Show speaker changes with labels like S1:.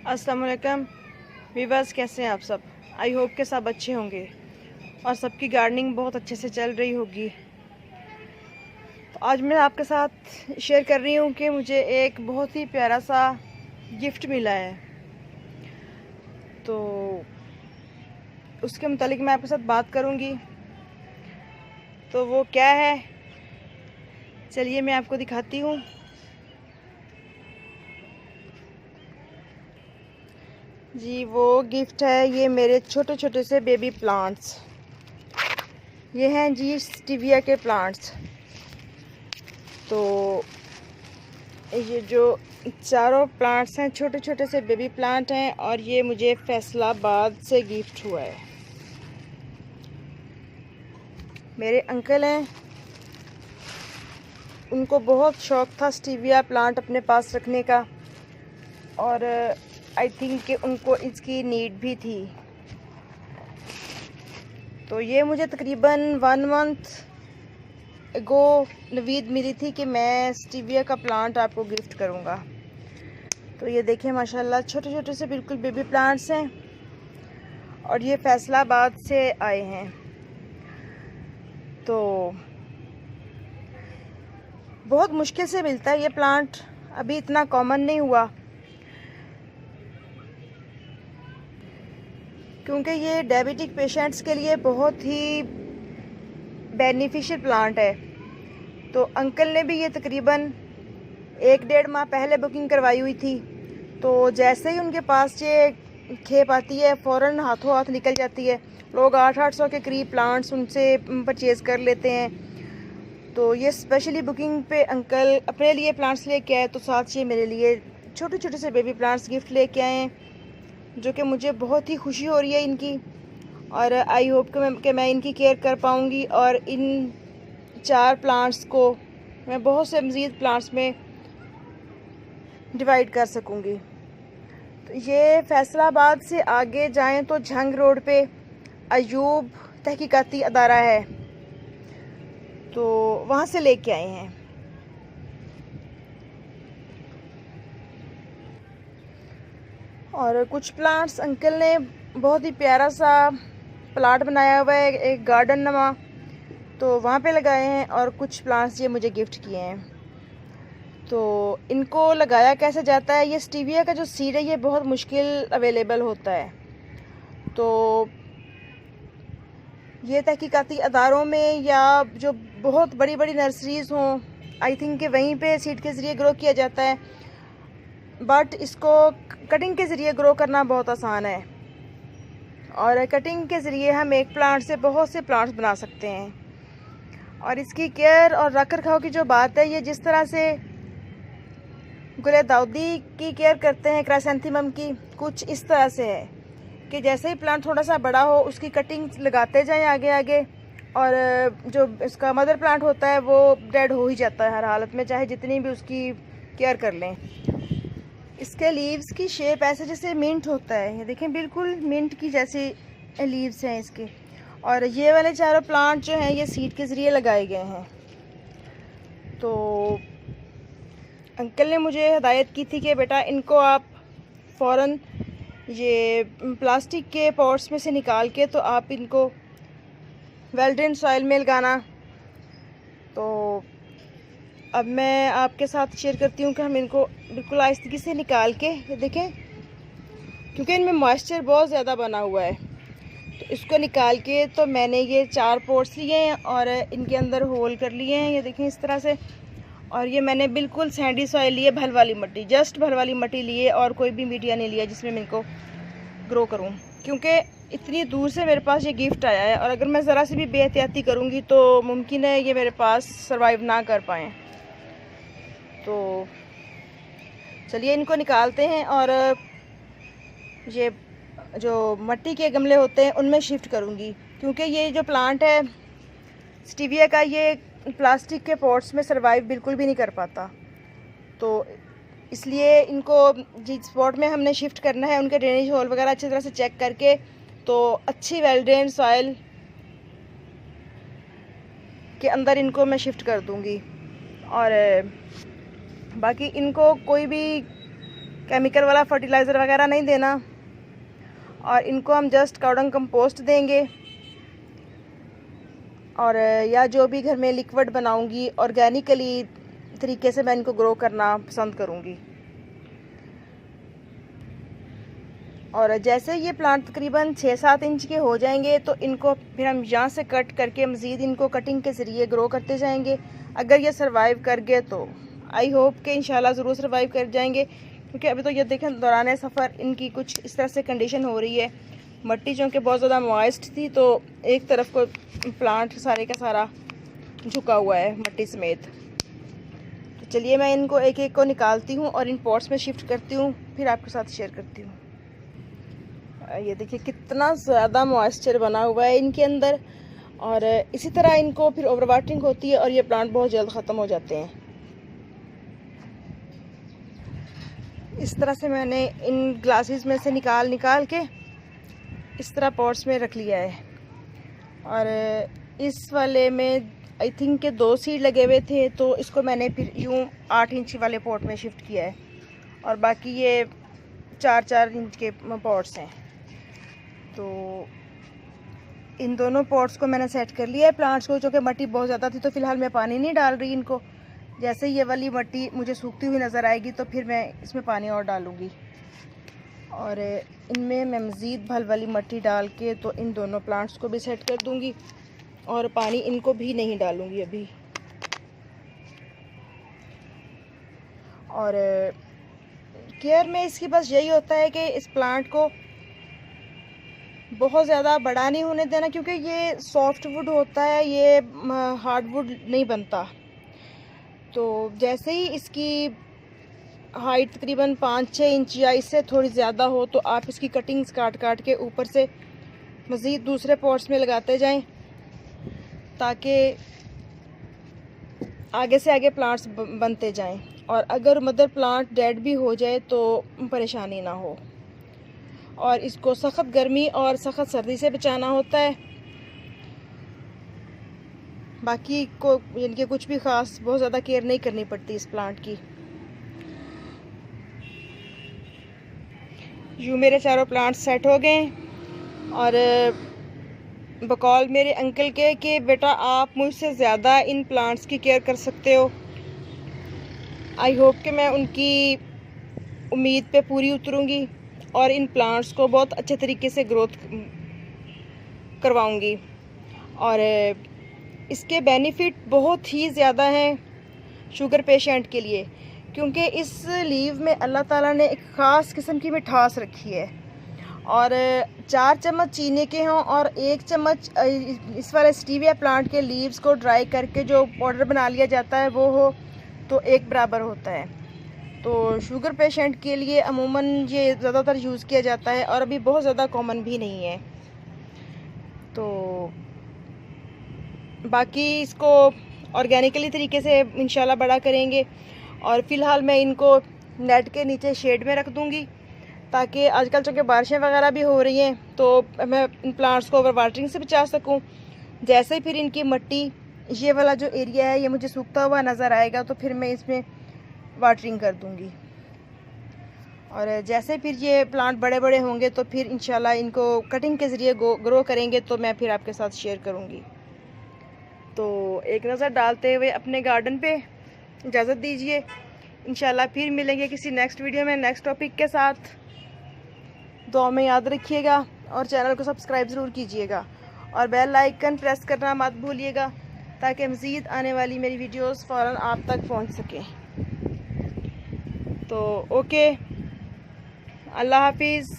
S1: अस्सलाम वालेकुम वीवर्स, कैसे हैं आप सब। आई होप के सब अच्छे होंगे और सबकी गार्डनिंग बहुत अच्छे से चल रही होगी। तो आज मैं आपके साथ शेयर कर रही हूँ कि मुझे एक बहुत ही प्यारा सा गिफ्ट मिला है, तो उसके मुतालिक मैं आपके साथ बात करूँगी। तो वो क्या है, चलिए मैं आपको दिखाती हूँ। जी, वो गिफ्ट है ये मेरे छोटे छोटे से बेबी प्लांट्स। ये हैं जी स्टीविया के प्लांट्स। तो ये जो चारों प्लांट्स हैं छोटे छोटे से बेबी प्लांट हैं और ये मुझे फैसलाबाद से गिफ्ट हुआ है। मेरे अंकल हैं, उनको बहुत शौक़ था स्टीविया प्लांट अपने पास रखने का और आई थिंक कि उनको इसकी नीड भी थी। तो ये मुझे तकरीबन 1 मंथ एगो नवीद मिली थी कि मैं स्टीविया का प्लांट आपको गिफ्ट करूँगा। तो ये देखें माशाल्लाह छोटे छोटे से बिल्कुल बेबी प्लांट्स हैं और ये फैसलाबाद से आए हैं। तो बहुत मुश्किल से मिलता है ये प्लांट, अभी इतना कॉमन नहीं हुआ क्योंकि ये डायबिटिक पेशेंट्स के लिए बहुत ही बेनिफिशियल प्लांट है। तो अंकल ने भी ये तकरीबन 1-1.5 माह पहले बुकिंग करवाई हुई थी। तो जैसे ही उनके पास ये खेप आती है फ़ौरन हाथों हाथ निकल जाती है। लोग 800-800 के करीब प्लांट्स उनसे परचेज़ कर लेते हैं। तो ये स्पेशली बुकिंग पे अंकल अपने लिए प्लांट्स लेके आए, तो साथ ये मेरे लिए छोटे छोटे से बेबी प्लांट्स गिफ्ट लेके आए हैं, जो कि मुझे बहुत ही खुशी हो रही है इनकी। और आई होप कि मैं इनकी केयर कर पाऊँगी और इन 4 प्लांट्स को मैं बहुत से मज़ीद प्लांट्स में डिवाइड कर सकूँगी। तो ये फैसलाबाद से आगे जाएं तो झंग रोड पे अयूब तहकीकाती अदारा है, तो वहाँ से लेके आए हैं। और कुछ प्लांट्स अंकल ने बहुत ही प्यारा सा प्लाट बनाया हुआ है, एक गार्डन नमा, तो वहाँ पे लगाए हैं। और कुछ प्लांट्स ये मुझे गिफ्ट किए हैं। तो इनको लगाया कैसे जाता है, ये स्टीविया का जो सीड है ये बहुत मुश्किल अवेलेबल होता है। तो ये तहकीकाती अदारों में या जो बहुत बड़ी बड़ी नर्सरीज़ हों, आई थिंक कि वहीं पे सीड के ज़रिए ग्रो किया जाता है। बट इसको कटिंग के ज़रिए ग्रो करना बहुत आसान है और कटिंग के ज़रिए हम एक प्लांट से बहुत से प्लांट्स बना सकते हैं। और इसकी केयर और रख रखाव की जो बात है, ये जिस तरह से गुले दाऊदी की केयर करते हैं क्राइसैंथेमम की, कुछ इस तरह से है कि जैसे ही प्लांट थोड़ा सा बड़ा हो उसकी कटिंग लगाते जाएं आगे आगे, और जो इसका मदर प्लांट होता है वो डेड हो ही जाता है हर हालत में, चाहे जितनी भी उसकी केयर कर लें। इसके लीव्स की शेप ऐसे जैसे मिंट होता है, ये देखें बिल्कुल मिंट की जैसी लीव्स हैं इसके। और ये वाले चारों प्लांट जो हैं ये सीड के ज़रिए लगाए गए हैं। तो अंकल ने मुझे हिदायत की थी कि बेटा इनको आप फ़ौरन ये प्लास्टिक के पॉट्स में से निकाल के तो आप इनको वेल ड्रेन सॉइल में लगाना। तो अब मैं आपके साथ शेयर करती हूँ कि हम इनको बिल्कुल आहिस्ते से निकाल के, ये देखें क्योंकि इनमें मॉइस्चर बहुत ज़्यादा बना हुआ है, तो इसको निकाल के तो मैंने ये 4 पॉट्स लिए हैं और इनके अंदर होल कर लिए हैं, ये देखें इस तरह से। और ये मैंने बिल्कुल सैंडी सॉइल लिए, भल वाली मिट्टी, जस्ट भल वाली मिट्टी लिए और कोई भी मीडिया नहीं लिया जिसमें मैं इनको ग्रो करूँ, क्योंकि इतनी दूर से मेरे पास ये गिफ्ट आया है और अगर मैं ज़रा सी भी बेहतियाती करूँगी तो मुमकिन है ये मेरे पास सर्वाइव ना कर पाएँ। तो चलिए इनको निकालते हैं और ये जो मिट्टी के गमले होते हैं उनमें शिफ्ट करूँगी, क्योंकि ये जो प्लांट है स्टीविया का ये प्लास्टिक के पॉट्स में सर्वाइव बिल्कुल भी नहीं कर पाता। तो इसलिए इनको जिस स्पॉट में हमने शिफ्ट करना है उनके ड्रेनेज होल वगैरह अच्छी तरह से चेक करके, तो अच्छी वेल ड्रेन सॉइल के अंदर इनको मैं शिफ्ट कर दूँगी। और बाकी इनको कोई भी केमिकल वाला फर्टिलाइज़र वगैरह नहीं देना, और इनको हम जस्ट काउडंग कंपोस्ट देंगे, और या जो भी घर में लिक्विड बनाऊंगी ऑर्गेनिकली तरीके से मैं इनको ग्रो करना पसंद करूंगी। और जैसे ये प्लांट तकरीबन 6-7 इंच के हो जाएंगे तो इनको फिर हम यहाँ से कट करके मज़ीद इनको कटिंग के ज़रिए ग्रो करते जाएंगे। अगर ये सरवाइव कर गए तो आई होप कि इंशाल्लाह ज़रूर सरवाइव कर जाएंगे, क्योंकि अभी तो ये देखें दौरान सफ़र इनकी कुछ इस तरह से कंडीशन हो रही है। मट्टी चूँकि बहुत ज़्यादा मॉइस्ट थी तो एक तरफ को प्लांट सारे का सारा झुका हुआ है मट्टी समेत। तो चलिए मैं इनको एक एक को निकालती हूँ और इन पॉट्स में शिफ्ट करती हूँ, फिर आपके साथ शेयर करती हूँ। ये देखिए कितना ज़्यादा मॉइस्चर बना हुआ है इनके अंदर, और इसी तरह इनको फिर ओवर वाटरिंग होती है और ये प्लांट बहुत जल्द ख़त्म हो जाते हैं। इस तरह से मैंने इन ग्लासेस में से निकाल के इस तरह पॉट्स में रख लिया है। और इस वाले में आई थिंक के 2 सीड लगे हुए थे, तो इसको मैंने फिर यूँ 8 इंच वाले पॉट में शिफ्ट किया है, और बाकी ये 4-4 इंच के पॉट्स हैं। तो इन दोनों पॉट्स को मैंने सेट कर लिया है प्लांट्स को, क्योंकि मट्टी बहुत ज़्यादा थी तो फ़िलहाल मैं पानी नहीं डाल रही इनको। जैसे ये वाली मट्टी मुझे सूखती हुई नज़र आएगी तो फिर मैं इसमें पानी और डालूँगी, और इनमें मैं मज़ीद भल वाली मट्टी डाल के तो इन दोनों प्लांट्स को भी सेट कर दूँगी, और पानी इनको भी नहीं डालूँगी अभी। और केयर में इसकी बस यही होता है कि इस प्लांट को बहुत ज़्यादा बड़ा नहीं होने देना, क्योंकि ये सॉफ्ट वुड होता है, ये हार्ड वुड नहीं बनता। तो जैसे ही इसकी हाइट तकरीबन 5-6 इंच या इससे थोड़ी ज़्यादा हो तो आप इसकी कटिंग्स काट के ऊपर से मज़ीद दूसरे पॉट्स में लगाते जाएं, ताकि आगे से आगे प्लांट्स बनते जाएं, और अगर मदर प्लांट डेड भी हो जाए तो परेशानी ना हो। और इसको सख्त गर्मी और सख्त सर्दी से बचाना होता है। बाकी को इनके कुछ भी ख़ास बहुत ज़्यादा केयर नहीं करनी पड़ती इस प्लांट की। यूँ मेरे चारों प्लांट्स सेट हो गए, और बकौल मेरे अंकल के कि बेटा आप मुझसे ज़्यादा इन प्लांट्स की केयर कर सकते हो। आई होप कि मैं उनकी उम्मीद पे पूरी उतरूँगी और इन प्लांट्स को बहुत अच्छे तरीके से ग्रोथ करवाऊँगी। और इसके बेनिफिट बहुत ही ज़्यादा हैं शुगर पेशेंट के लिए, क्योंकि इस लीव में अल्लाह ताला ने एक ख़ास किस्म की मिठास रखी है। और 4 चम्मच चीनी के हों और 1 चम्मच इस वाले स्टीविया प्लांट के लीव्स को ड्राई करके जो पाउडर बना लिया जाता है वो हो तो 1 बराबर होता है। तो शुगर पेशेंट के लिए अमूमन ये ज़्यादातर यूज़ किया जाता है, और अभी बहुत ज़्यादा कॉमन भी नहीं है। तो बाकी इसको ऑर्गेनिकली तरीके से इंशाल्लाह बड़ा करेंगे, और फ़िलहाल मैं इनको नेट के नीचे शेड में रख दूँगी, ताकि आजकल चूँकि बारिशें वगैरह भी हो रही हैं तो मैं इन प्लांट्स को ओवर वाटरिंग से बचा सकूँ। जैसे ही फिर इनकी मट्टी ये वाला जो एरिया है ये मुझे सूखता हुआ नज़र आएगा तो फिर मैं इसमें वाटरिंग कर दूँगी। और जैसे फिर ये प्लांट बड़े बड़े होंगे तो फिर इंशाल्लाह इनको कटिंग के ज़रिए ग्रो करेंगे तो मैं फिर आपके साथ शेयर करूँगी। तो एक नज़र डालते हुए अपने गार्डन पे इजाज़त दीजिए। इंशाल्लाह फिर मिलेंगे किसी नेक्स्ट वीडियो में नेक्स्ट टॉपिक के साथ। दुआ में याद रखिएगा और चैनल को सब्सक्राइब ज़रूर कीजिएगा, और बेल आइकन प्रेस करना मत भूलिएगा, ताकि मज़ीद आने वाली मेरी वीडियोस फ़ौरन आप तक पहुंच सकें। तो ओके, अल्लाह हाफिज़।